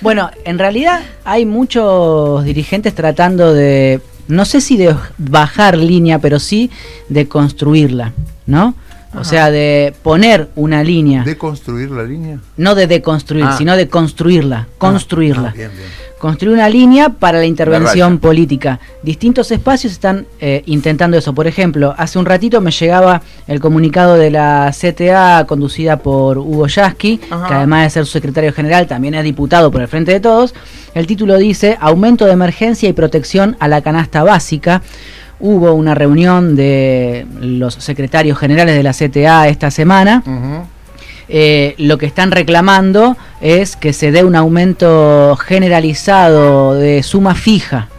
Bueno, en realidad hay muchos dirigentes tratando de, no sé si de bajar línea, pero sí de construirla, ¿no? Ajá. O sea, de poner una línea. ¿De construir la línea? No de deconstruir, sino de construirla. Construirla. Bien, bien. Construir una línea para la intervención política. Distintos espacios están intentando eso. Por ejemplo, hace un ratito me llegaba el comunicado de la CTA conducida por Hugo Yasky, que además de ser su secretario general, también es diputado por el Frente de Todos. El título dice: aumento de emergencia y protección a la canasta básica. Hubo una reunión de los secretarios generales de la CTA esta semana. Lo que están reclamando es que se dé un aumento generalizado de suma fija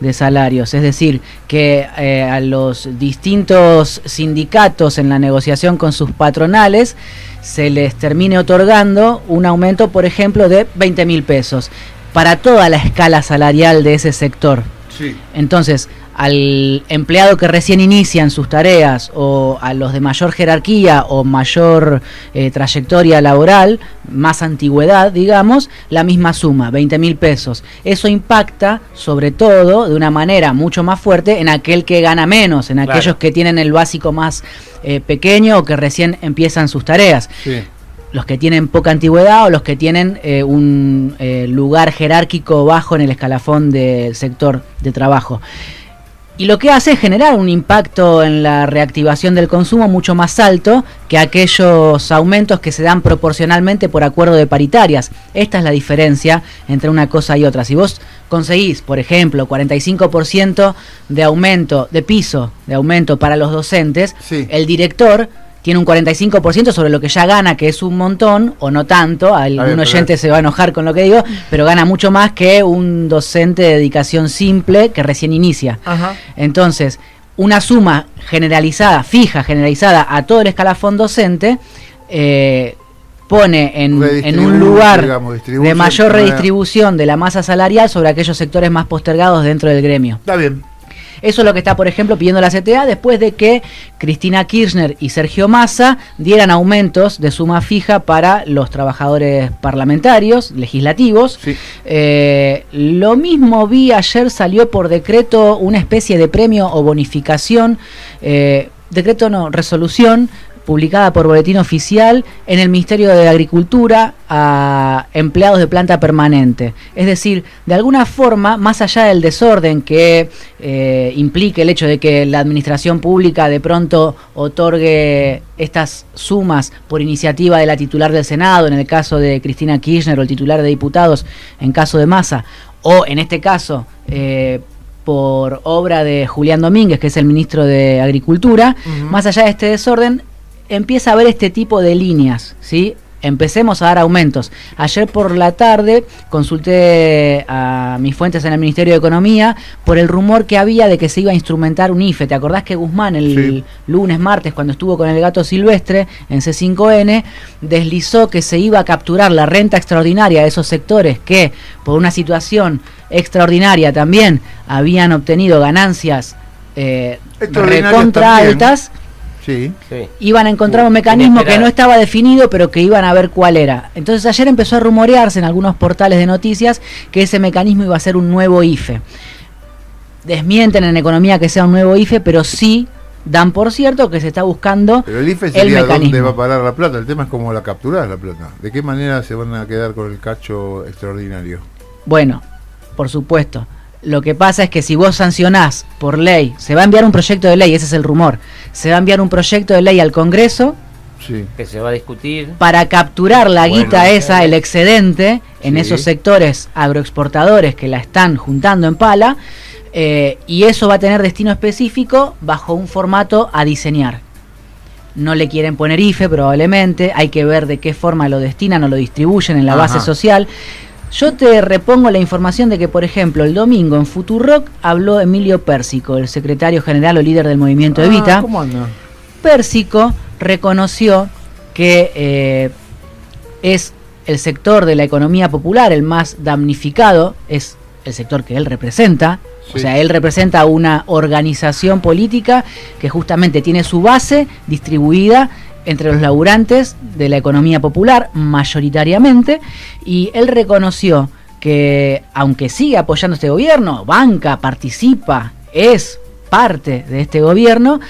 de salarios, es decir, que a los distintos sindicatos en la negociación con sus patronales se les termine otorgando un aumento, por ejemplo, de 20.000 pesos para toda la escala salarial de ese sector. Sí. Entonces, al empleado que recién inicia en sus tareas, o a los de mayor jerarquía o mayor trayectoria laboral, más antigüedad, digamos, la misma suma, 20.000 pesos. Eso impacta, sobre todo, de una manera mucho más fuerte en aquel que gana menos, en aquellos que tienen el básico más pequeño o que recién empiezan sus tareas. Sí. Los que tienen poca antigüedad o los que tienen un lugar jerárquico bajo en el escalafón del sector de trabajo. Y lo que hace es generar un impacto en la reactivación del consumo mucho más alto que aquellos aumentos que se dan proporcionalmente por acuerdo de paritarias. Esta es la diferencia entre una cosa y otra. Si vos conseguís, por ejemplo, 45% de aumento de piso, de aumento para los docentes, el director tiene un 45% sobre lo que ya gana, que es un montón, o no tanto, algún oyente se va a enojar con lo que digo, pero gana mucho más que un docente de dedicación simple que recién inicia. Entonces, una suma generalizada, fija, generalizada a todo el escalafón docente, pone en un lugar, digamos, de mayor redistribución de la masa salarial sobre aquellos sectores más postergados dentro del gremio. Está bien. Eso es lo que está, por ejemplo, pidiendo la CTA después de que Cristina Kirchner y Sergio Massa dieran aumentos de suma fija para los trabajadores parlamentarios, legislativos. Sí. Lo mismo vi ayer, salió por decreto una especie de premio o bonificación, resolución, publicada por Boletín Oficial en el Ministerio de Agricultura a empleados de planta permanente. Es decir, de alguna forma, más allá del desorden que implique el hecho de que la administración pública de pronto otorgue estas sumas por iniciativa de la titular del Senado, en el caso de Cristina Kirchner, o el titular de diputados, en caso de Massa, o en este caso por obra de Julián Domínguez, que es el ministro de Agricultura, más allá de este desorden, empieza a haber este tipo de líneas, ¿sí? Empecemos a dar aumentos. Ayer por la tarde consulté a mis fuentes en el Ministerio de Economía por el rumor que había de que se iba a instrumentar un IFE. ¿Te acordás que Guzmán el lunes, martes, cuando estuvo con el gato silvestre en C5N, deslizó que se iba a capturar la renta extraordinaria de esos sectores que, por una situación extraordinaria también, habían obtenido ganancias recontra altas? Iban a encontrar un mecanismo que no estaba definido, pero que iban a ver cuál era. Entonces ayer empezó a rumorearse en algunos portales de noticias que ese mecanismo iba a ser un nuevo IFE. Desmienten en Economía que sea un nuevo IFE, pero sí dan por cierto que se está buscando pero el IFE sería el mecanismo. ¿Dónde va a parar la plata? El tema es cómo la capturás la plata. ¿De qué manera se van a quedar con el cacho extraordinario? Bueno, por supuesto. Lo que pasa es que si vos sancionás por ley, se va a enviar un proyecto de ley, ese es el rumor, se va a enviar un proyecto de ley al Congreso que se va a discutir para capturar la guita esa, el excedente, en esos sectores agroexportadores que la están juntando en pala, y eso va a tener destino específico bajo un formato a diseñar. No le quieren poner IFE probablemente, hay que ver de qué forma lo destinan o lo distribuyen en la base social. Yo te repongo la información de que, por ejemplo, el domingo en Futurock habló Emilio Pérsico, el secretario general o líder del movimiento Evita. ¿Cómo anda? Pérsico reconoció que es el sector de la economía popular el más damnificado, es el sector que él representa. O sea, él representa una organización política que justamente tiene su base distribuida entre los laburantes de la economía popular, mayoritariamente, y él reconoció que aunque sigue apoyando este gobierno, banca, participa, es parte de este gobierno,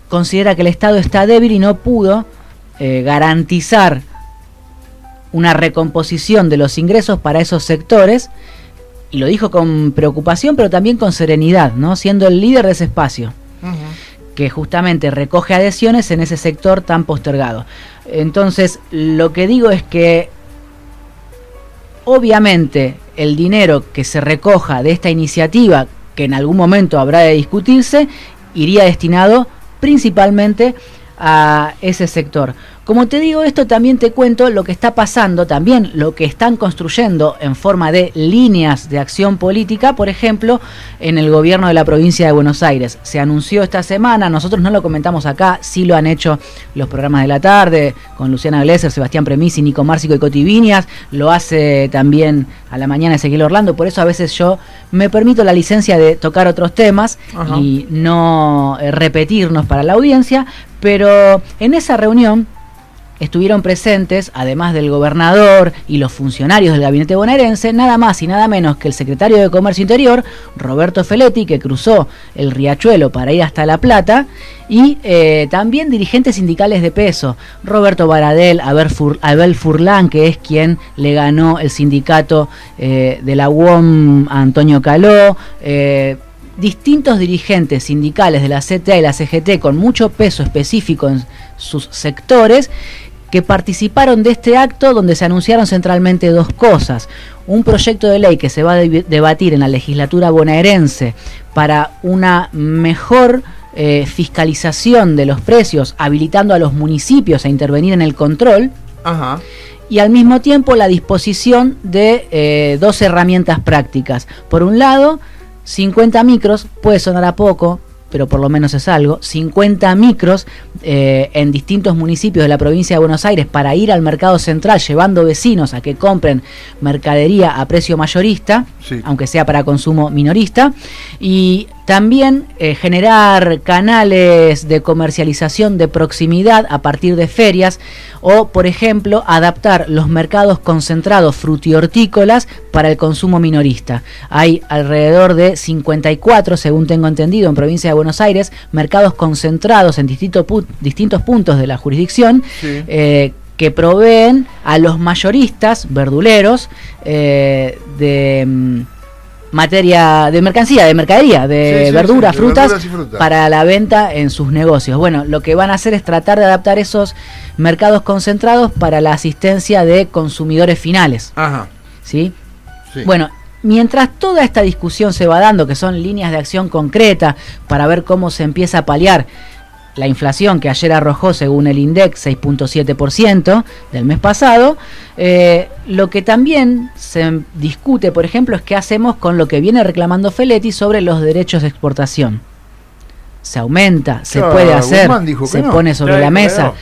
considera que el Estado está débil y no pudo garantizar una recomposición de los ingresos para esos sectores, y lo dijo con preocupación pero también con serenidad, ¿no? Siendo el líder de ese espacio, que justamente recoge adhesiones en ese sector tan postergado. Entonces, lo que digo es que obviamente el dinero que se recoja de esta iniciativa, que en algún momento habrá de discutirse, iría destinado principalmente a ese sector. Como te digo esto, también te cuento lo que está pasando, también lo que están construyendo en forma de líneas de acción política, por ejemplo, en el gobierno de la provincia de Buenos Aires. Se anunció esta semana, nosotros no lo comentamos acá, sí lo han hecho los programas de la tarde, con Luciana Glesser, Sebastián Premisi, Nico Márcico y Coti Viñas, lo hace también a la mañana Ezequiel Orlando, por eso a veces yo me permito la licencia de tocar otros temas y no repetirnos para la audiencia, pero en esa reunión estuvieron presentes, además del gobernador y los funcionarios del gabinete bonaerense, nada más y nada menos que el secretario de Comercio Interior, Roberto Feletti, que cruzó el Riachuelo para ir hasta La Plata, y también dirigentes sindicales de peso, Roberto Baradel, Abel Furlán, que es quien le ganó el sindicato de la UOM a Antonio Caló, distintos dirigentes sindicales de la CTA y la CGT con mucho peso específico en sus sectores, que participaron de este acto donde se anunciaron centralmente dos cosas: un proyecto de ley que se va a debatir en la legislatura bonaerense para una mejor fiscalización de los precios, habilitando a los municipios a intervenir en el control, y al mismo tiempo la disposición de dos herramientas prácticas. Por un lado, 50 micros, puede sonar a poco, pero por lo menos es algo, 50 micros en distintos municipios de la provincia de Buenos Aires para ir al mercado central llevando vecinos a que compren mercadería a precio mayorista, aunque sea para consumo minorista, y también generar canales de comercialización de proximidad a partir de ferias, o por ejemplo adaptar los mercados concentrados frutihortícolas para el consumo minorista. Hay alrededor de 54, según tengo entendido, en provincia de Buenos Aires, mercados concentrados en distintos puntos de la jurisdicción, que proveen a los mayoristas, verduleros, de mercadería, verduras, frutas, para la venta en sus negocios. Bueno, lo que van a hacer es tratar de adaptar esos mercados concentrados para la asistencia de consumidores finales. ¿Sí? Bueno, mientras toda esta discusión se va dando, que son líneas de acción concreta para ver cómo se empieza a paliar la inflación que ayer arrojó, según el INDEC, 6.7% del mes pasado, lo que también se discute, por ejemplo, es qué hacemos con lo que viene reclamando Feletti sobre los derechos de exportación. Se aumenta, se puede hacer, se pone sobre la mesa.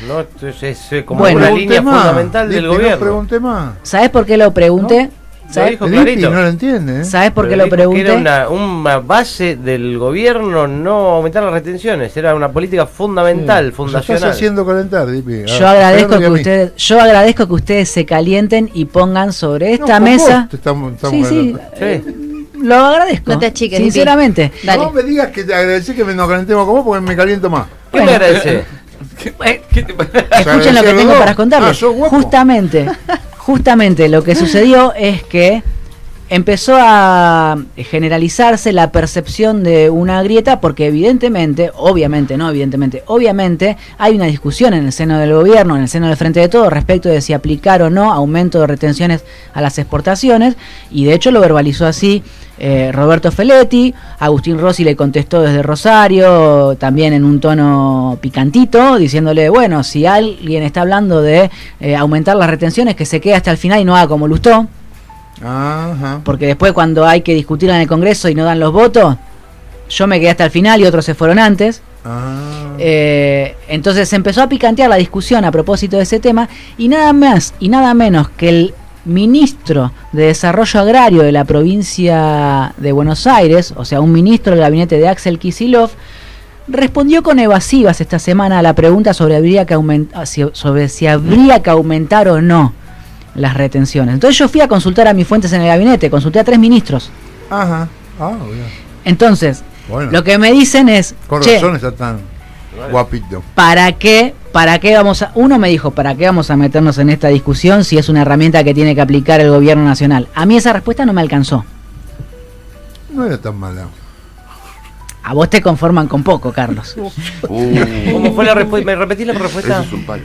Es como una línea fundamental del gobierno. ¿Sabes por qué lo pregunté? ¿Sabes? No lo entiende, ¿Sabes por qué lo pregunté? Era una base del gobierno no aumentar las retenciones, era una política fundamental, fundacional. Estás haciendo calentar, Dipi. Yo agradezco que ustedes se calienten y pongan sobre esta mesa. Lo agradezco. No te achiques, sinceramente. No me digas que te agradecí que nos calentemos con vos porque me caliento más. ¿Qué me agradece? Escuchen lo que tengo para contarles. Justamente lo que sucedió es que empezó a generalizarse la percepción de una grieta, porque obviamente hay una discusión en el seno del gobierno, en el seno del Frente de Todos, respecto de si aplicar o no aumento de retenciones a las exportaciones, y de hecho lo verbalizó así Roberto Feletti. Agustín Rossi le contestó desde Rosario, también en un tono picantito, diciéndole, bueno, si alguien está hablando de aumentar las retenciones, que se quede hasta el final y no haga como Lustó. Porque después, cuando hay que discutir en el Congreso y no dan los votos, yo me quedé hasta el final y otros se fueron antes. Entonces se empezó a picantear la discusión a propósito de ese tema, y nada más y nada menos que el ministro de Desarrollo Agrario de la provincia de Buenos Aires, o sea, un ministro del gabinete de Axel Kicillof, respondió con evasivas esta semana a la pregunta sobre si habría que aumentar o no las retenciones. Entonces yo fui a consultar a mis fuentes en el gabinete, consulté a 3 ministros. Ajá. Ah, bien. Entonces, Bueno. lo que me dicen es, Con che, razón está tan guapito. ¿para qué vamos a...? Uno me dijo, ¿para qué vamos a meternos en esta discusión si es una herramienta que tiene que aplicar el gobierno nacional? A mí esa respuesta no me alcanzó. No era tan mala. A vos te conforman con poco, Carlos. ¿Cómo fue la respuesta? ¿Me repetís la respuesta? Eso es un palo.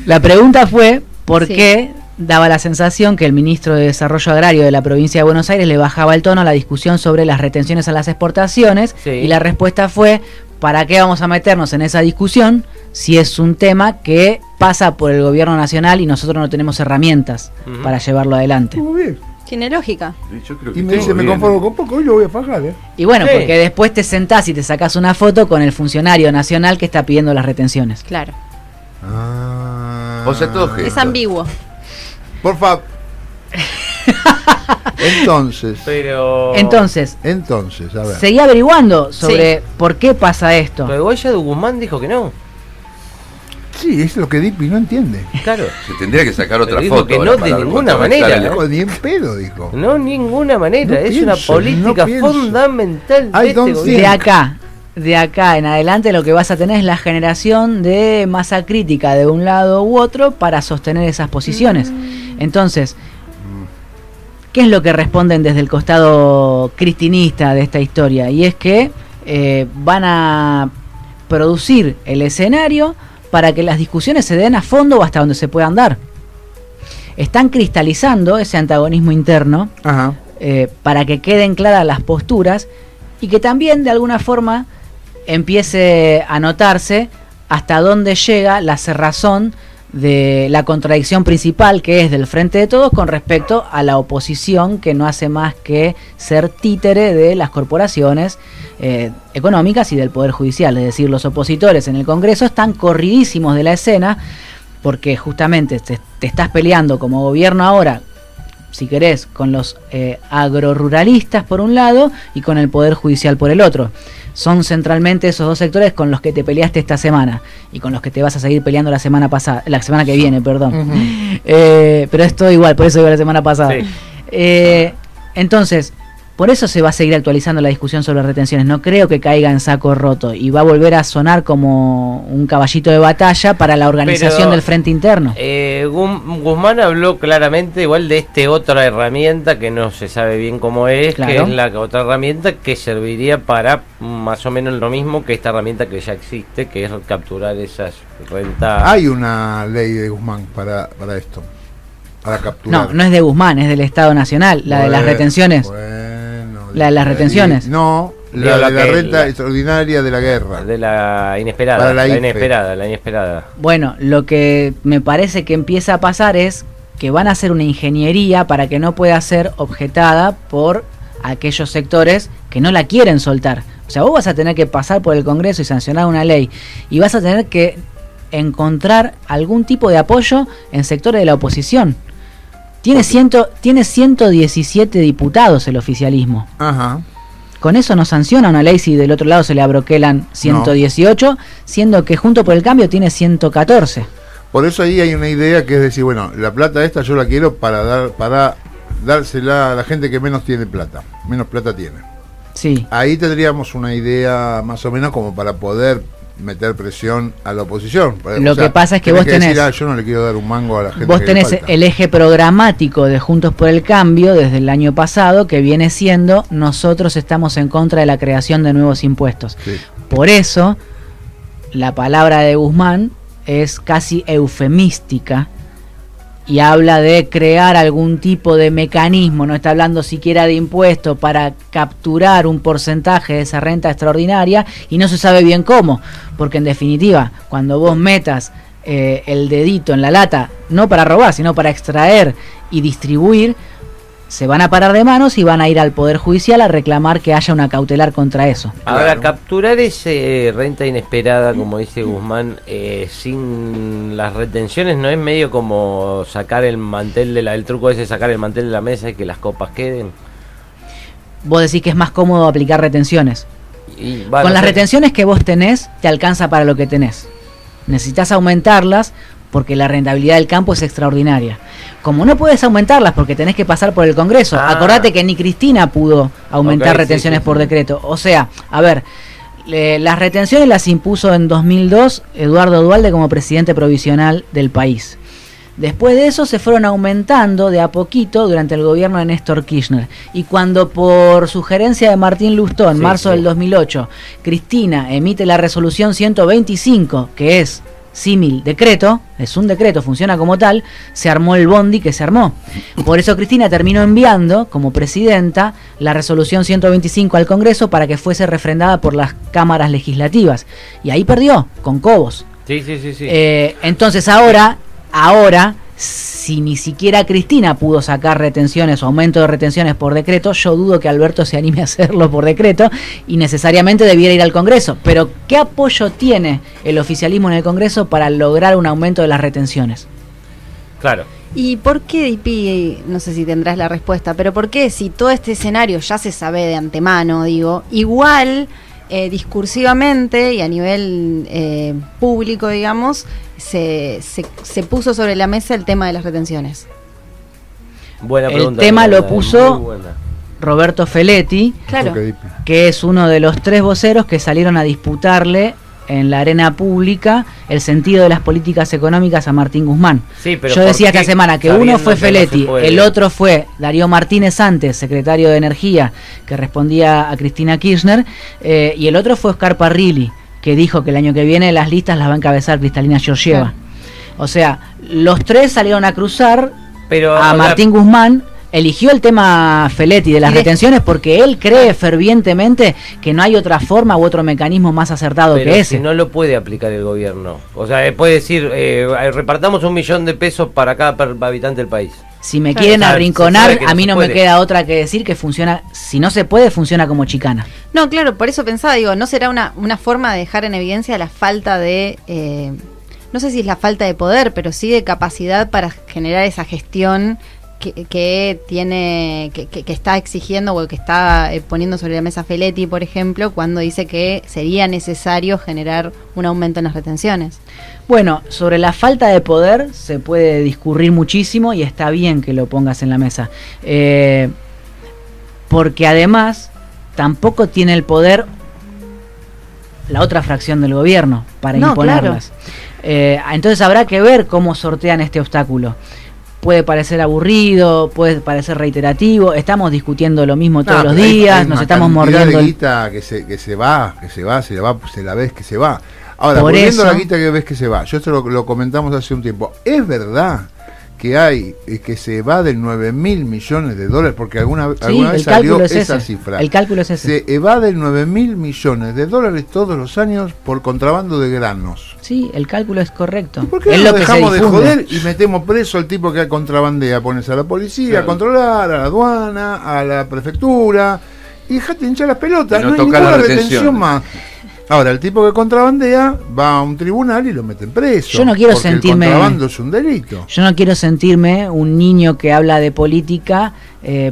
La pregunta fue, ¿por Sí. qué daba la sensación que el ministro de Desarrollo Agrario de la provincia de Buenos Aires le bajaba el tono a la discusión sobre las retenciones a las exportaciones? Sí. Y la respuesta fue, ¿para qué vamos a meternos en esa discusión si es un tema que pasa por el gobierno nacional y nosotros no tenemos herramientas Ujú. para llevarlo adelante? Muy bien. Tiene lógica. Yo creo que Y me todo dice, me bien. conformo con poco, hoy lo voy a fajar, Y bueno, Sí. porque después te sentás y te sacás una foto con el funcionario nacional que está pidiendo las retenciones. Claro. Ah. O sea, todo gesto. Es ambiguo. Por favor. Entonces, Entonces, a ver. seguí averiguando sobre por qué pasa esto. Pero Goya de Guzmán dijo que no. Sí, es lo que Dipi no entiende. Claro. Se tendría que sacar otra Pero dijo foto. que ahora no para de ninguna contrarrestar manera, el- ¿eh? Dijo, ni en pedo, dijo. No, ninguna manera. No es pienso, una política no pienso. fundamental I de este don't gobierno. De acá en adelante lo que vas a tener es la generación de masa crítica de un lado u otro para sostener esas posiciones. Entonces, ¿qué es lo que responden desde el costado cristinista de esta historia? Y es que van a producir el escenario para que las discusiones se den a fondo o hasta donde se puedan dar. Están cristalizando ese antagonismo interno Ajá. para que queden claras las posturas y que también de alguna forma empiece a notarse hasta dónde llega la cerrazón de la contradicción principal que es del Frente de Todos con respecto a la oposición, que no hace más que ser títere de las corporaciones económicas y del Poder Judicial. Es decir, los opositores en el Congreso están corridísimos de la escena porque justamente te estás peleando como gobierno ahora, si querés, con los agroruralistas por un lado y con el Poder Judicial por el otro. Son centralmente esos dos sectores con los que te peleaste esta semana y con los que te vas a seguir peleando la semana que viene, perdón. Ujú. Pero es todo igual, por eso digo la semana pasada. Sí. Entonces, por eso se va a seguir actualizando la discusión sobre retenciones. No creo que caiga en saco roto y va a volver a sonar como un caballito de batalla para la organización Pero, del frente interno. Guzmán habló claramente igual de otra herramienta que no se sabe bien cómo es, Claro. que es la otra herramienta que serviría para más o menos lo mismo que esta herramienta que ya existe, que es capturar esas rentas. Hay una ley de Guzmán para esto. Para capturar. No, no es de Guzmán, es del Estado Nacional, la de las retenciones. Bueno, La de las retenciones. No, Digo, la la de la que- renta la- extraordinaria de la guerra. De la inesperada, Para la la IFE. inesperada. Bueno, lo que me parece que empieza a pasar es que van a hacer una ingeniería para que no pueda ser objetada por aquellos sectores que no la quieren soltar. O sea, vos vas a tener que pasar por el Congreso y sancionar una ley y vas a tener que encontrar algún tipo de apoyo en sectores de la oposición. Tiene 117 diputados el oficialismo. Ajá. Con eso no sanciona una ley si del otro lado se le abroquelan 118, siendo que Junto por el Cambio tiene 114. Por eso ahí hay una idea que es decir, bueno, la plata esta yo la quiero para dársela a la gente que menos tiene plata, menos plata tiene. Sí. Ahí tendríamos una idea más o menos como para poder meter presión a la oposición. Lo que pasa es que vos decir, tenés- yo no le quiero dar un mango a la gente. Vos que tenés le falta. el eje programático de Juntos por el Cambio desde el año pasado que viene siendo nosotros estamos en contra de la creación de nuevos impuestos. Sí. Por eso la palabra de Guzmán es casi eufemística y habla de crear algún tipo de mecanismo, no está hablando siquiera de impuestos para capturar un porcentaje de esa renta extraordinaria y no se sabe bien cómo, porque en definitiva, cuando vos metas el dedito en la lata, no para robar, sino para extraer y distribuir, se van a parar de manos y van a ir al Poder Judicial a reclamar que haya una cautelar contra eso. Ahora, Claro. capturar ese renta inesperada, como dice Guzmán, sin las retenciones, ¿no es medio como sacar el mantel el truco ese, sacar el mantel de la mesa y que las copas queden? Vos decís que es más cómodo aplicar retenciones. Y, Con las retenciones que vos tenés, te alcanza para lo que tenés. Necesitas aumentarlas porque la rentabilidad del campo es extraordinaria. Como no puedes aumentarlas porque tenés que pasar por el Congreso, acordate que ni Cristina pudo aumentar retenciones por decreto. O sea, a ver, las retenciones las impuso en 2002 Eduardo Duhalde como presidente provisional del país. Después de eso se fueron aumentando de a poquito durante el gobierno de Néstor Kirchner. Y cuando por sugerencia de Martín Lustó, en marzo del 2008, Cristina emite la resolución 125, que es símil decreto, es un decreto, funciona como tal, se armó el bondi que se armó. Por eso Cristina terminó enviando, como presidenta, la resolución 125 al Congreso para que fuese refrendada por las cámaras legislativas. Y ahí perdió, con Cobos. Sí. Entonces ahora, si ni siquiera Cristina pudo sacar retenciones o aumento de retenciones por decreto, yo dudo que Alberto se anime a hacerlo por decreto y necesariamente debiera ir al Congreso. Pero ¿qué apoyo tiene el oficialismo en el Congreso para lograr un aumento de las retenciones? Claro. ¿Y por qué, Dipi, no sé si tendrás la respuesta, pero por qué si todo este escenario ya se sabe de antemano, digo, igual discursivamente y a nivel público, digamos, se puso sobre la mesa el tema de las retenciones? Buena pregunta. El tema lo puso Roberto Feletti, claro, que es uno de los 3 voceros que salieron a disputarle en la arena pública el sentido de las políticas económicas a Martín Guzmán. Sí, pero yo decía esta semana que uno fue Feletti, el otro fue Darío Martínez antes, secretario de Energía, que respondía a Cristina Kirchner, y el otro fue Oscar Parrilli, que dijo que el año que viene las listas las va a encabezar Cristalina Georgieva. Claro. O sea, los 3 salieron a cruzar pero a Martín Guzmán. Eligió el tema Feletti de las retenciones porque él cree fervientemente que no hay otra forma u otro mecanismo más acertado que ese. Si no lo puede aplicar el gobierno. O sea, puede decir, repartamos $1.000.000 para cada habitante del país. Si me quieren arrinconar, a mí no me queda otra que decir que funciona, si no se puede, funciona como chicana. No, claro, por eso pensaba, digo, ¿no será una forma de dejar en evidencia la falta de, no sé si es la falta de poder, pero sí de capacidad para generar esa gestión que tiene, que está exigiendo o que está poniendo sobre la mesa Feletti, por ejemplo, cuando dice que sería necesario generar un aumento en las retenciones? Bueno, sobre la falta de poder se puede discurrir muchísimo y está bien que lo pongas en la mesa, porque además tampoco tiene el poder la otra fracción del gobierno para imponerlas. Claro. Entonces habrá que ver cómo sortean este obstáculo. Puede parecer aburrido, puede parecer reiterativo, estamos discutiendo lo mismo todos los días, nos estamos mordiendo de guita que se la ves que se va. Ahora, volviendo a la guita que ves que se va, yo esto lo comentamos hace un tiempo, ¿es verdad que hay que se va de 9.000 millones de dólares? Porque alguna vez salió esa cifra. El cálculo es ese. Se evade 9.000 millones de dólares todos los años por contrabando de granos. Sí, el cálculo es correcto. ¿Por qué no dejamos de joder y metemos preso al tipo que contrabandea? Pones a la policía a controlar, a la aduana, a la prefectura, y dejate hinchar las pelotas, no hay ninguna retención más. Ahora, el tipo que contrabandea va a un tribunal y lo meten preso. Yo no quiero porque sentirme. El contrabando es un delito. Yo no quiero sentirme un niño que habla de política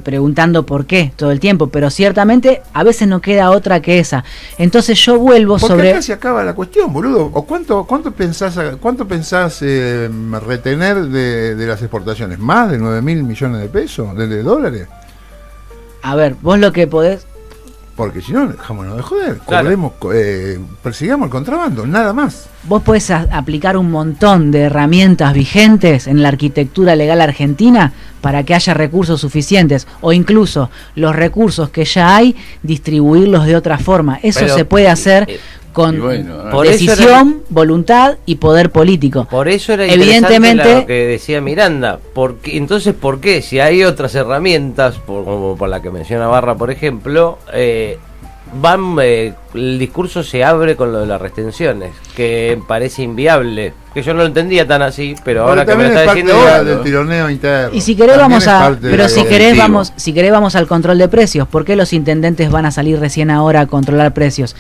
preguntando por qué todo el tiempo, pero ciertamente a veces no queda otra que esa. Entonces yo vuelvo porque sobre. Acá se acaba la cuestión, boludo. ¿O cuánto pensás retener de las exportaciones? ¿Más de 9.000 millones de pesos? ¿De dólares? A ver, vos lo que podés. Porque si no, dejámonos de joder, claro. Persigamos el contrabando, nada más. Vos podés aplicar un montón de herramientas vigentes en la arquitectura legal argentina para que haya recursos suficientes, o incluso los recursos que ya hay, distribuirlos de otra forma. Eso se puede hacer con decisión, voluntad y poder político. Por eso era evidentemente lo que decía Miranda. Entonces, ¿por qué? Si hay otras herramientas, como por la que menciona Barra, por ejemplo, el discurso se abre con lo de las retenciones, que parece inviable. Que yo no lo entendía tan así, pero ahora que me lo está diciendo del tironeo interno. Y si querés si querés vamos al control de precios. ¿Por qué los intendentes van a salir recién ahora a controlar precios?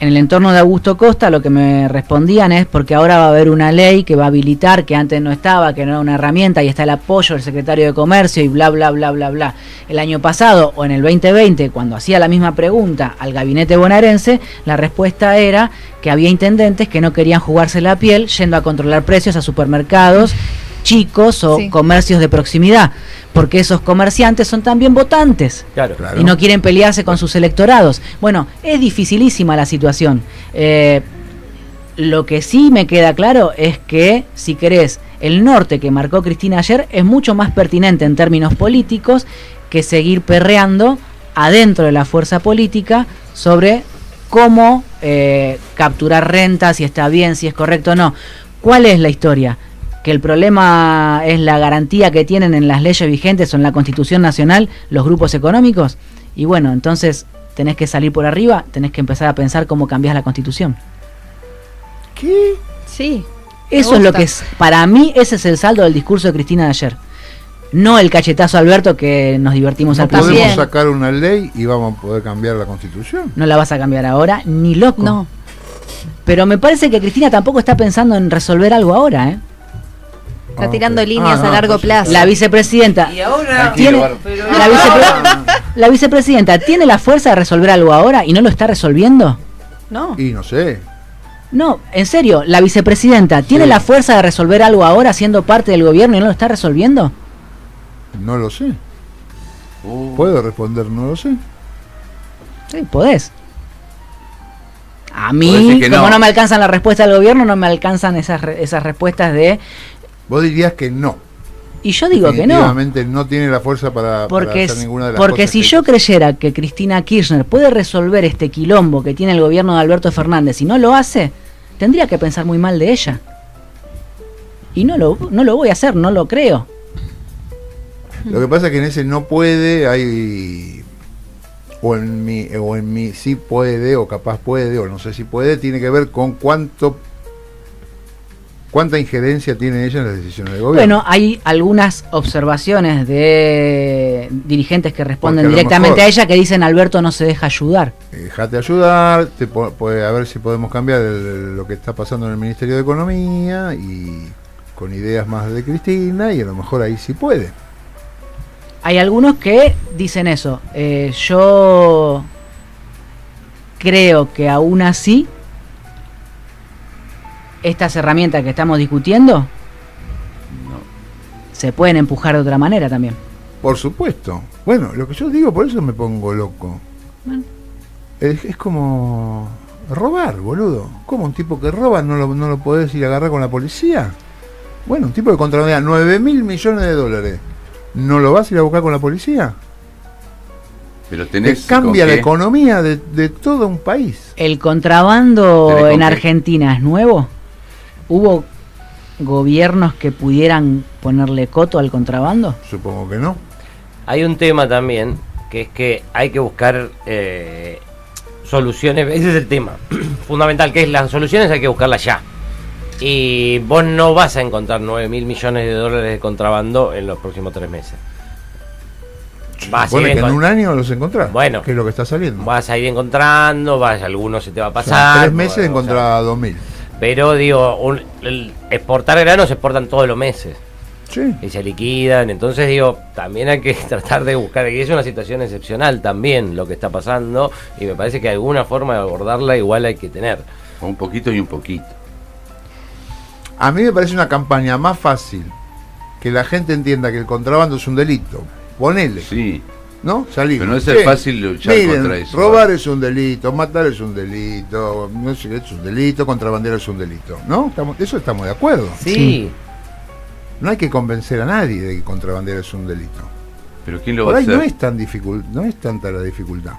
en el entorno de Augusto Costa lo que me respondían es porque ahora va a haber una ley que va a habilitar, que antes no estaba, que no era una herramienta, y está el apoyo del secretario de Comercio y bla, bla, bla, bla, bla. El año pasado, o en el 2020, cuando hacía la misma pregunta al gabinete bonaerense, la respuesta era que había intendentes que no querían jugarse la piel yendo a controlar precios a supermercados chicos o comercios de proximidad, porque esos comerciantes son también votantes, claro. Y no quieren pelearse con sus electorados. Bueno, es dificilísima la situación. Lo que sí me queda claro es que, si querés, el norte que marcó Cristina ayer es mucho más pertinente en términos políticos que seguir perreando adentro de la fuerza política sobre cómo capturar rentas, si está bien, si es correcto o no. ¿Cuál es la historia? Que el problema es la garantía que tienen en las leyes vigentes o en la Constitución Nacional los grupos económicos. Y bueno, entonces tenés que salir por arriba, tenés que empezar a pensar cómo cambiás la Constitución. ¿Qué? Sí. Eso es lo que es, para mí ese es el saldo del discurso de Cristina de ayer. No el cachetazo a Alberto que nos divertimos al principio. No podemos sacar una ley y vamos a poder cambiar la Constitución. No la vas a cambiar ahora, ni loco. No. Pero me parece que Cristina tampoco está pensando en resolver algo ahora, ¿eh? Está tirando líneas a largo plazo. La vicepresidenta y ahora tiene, la vicepresidenta tiene la fuerza de resolver algo ahora y no lo está resolviendo. No. Y no sé. No, en serio, la vicepresidenta tiene la fuerza de resolver algo ahora siendo parte del gobierno y no lo está resolviendo. No lo sé. ¿Puedo responder? No lo sé. Sí, podés. A mí, como no me alcanzan las respuestas del gobierno, no me alcanzan esas respuestas de... Vos dirías que no. Y yo digo que no. Definitivamente no tiene la fuerza para hacer ninguna de las cosas. Porque si yo creyera que Cristina Kirchner puede resolver este quilombo que tiene el gobierno de Alberto Fernández y no lo hace, tendría que pensar muy mal de ella. Y no lo voy a hacer, no lo creo. Lo que pasa es que en ese no puede hay... O en mi sí puede, o capaz puede, o no sé si puede, tiene que ver con cuánta injerencia tiene ella en las decisiones del gobierno. Bueno, hay algunas observaciones de dirigentes que responden directamente a ella que dicen Alberto no se deja ayudar. Déjate ayudar, a ver si podemos cambiar lo que está pasando en el Ministerio de Economía y con ideas más de Cristina, y a lo mejor ahí sí puede. Hay algunos que dicen eso. Yo creo que aún así estas herramientas que estamos discutiendo se pueden empujar de otra manera también. Por supuesto. Bueno, lo que yo digo, por eso me pongo loco. Bueno. Es como robar, boludo. ¿Cómo un tipo que roba no lo podés ir a agarrar con la policía? Bueno, un tipo que contrabandea 9.000 millones de dólares. ¿No lo vas a ir a buscar con la policía? Pero tenés cambia la economía de todo un país. ¿El contrabando en Argentina es nuevo? ¿Hubo gobiernos que pudieran ponerle coto al contrabando? Supongo que no. Hay un tema también, que es que hay que buscar soluciones. Ese es el tema fundamental, que es las soluciones hay que buscarlas ya. Y vos no vas a encontrar 9.000 millones de dólares de contrabando en los próximos 3 meses. Bueno, que en un año los encontrás. Bueno, que es lo que está saliendo. Vas a ir encontrando, algunos se te va a pasar. 3 meses encontrás 2.000. Pero digo, el exportar granos se exportan todos los meses. Sí. Y se liquidan. Entonces digo, también hay que tratar de buscar. Y es una situación excepcional también lo que está pasando. Y me parece que alguna forma de abordarla igual hay que tener. Un poquito y un poquito. A mí me parece una campaña más fácil que la gente entienda que el contrabando es un delito. Ponele. Sí. ¿No? Salir. Pero no es fácil luchar contra eso. Robar es un delito, matar es un delito, no sé qué es un delito, contrabandear es un delito. ¿No? Eso estamos de acuerdo. Sí. No hay que convencer a nadie de que contrabandear es un delito. Pero ¿quién lo va a hacer? No es tan no es tanta la dificultad.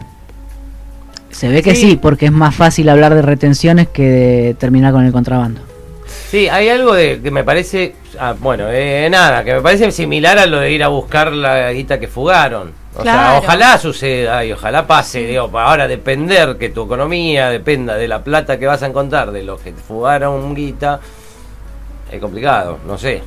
Se ve que sí, porque es más fácil hablar de retenciones que de terminar con el contrabando. Sí, hay algo que me parece, que me parece similar a lo de ir a buscar la guita que fugaron. O sea, ojalá suceda y ojalá pase, digo, para ahora depender que tu economía dependa de la plata que vas a encontrar de los que fugaron guita, es complicado, no sé.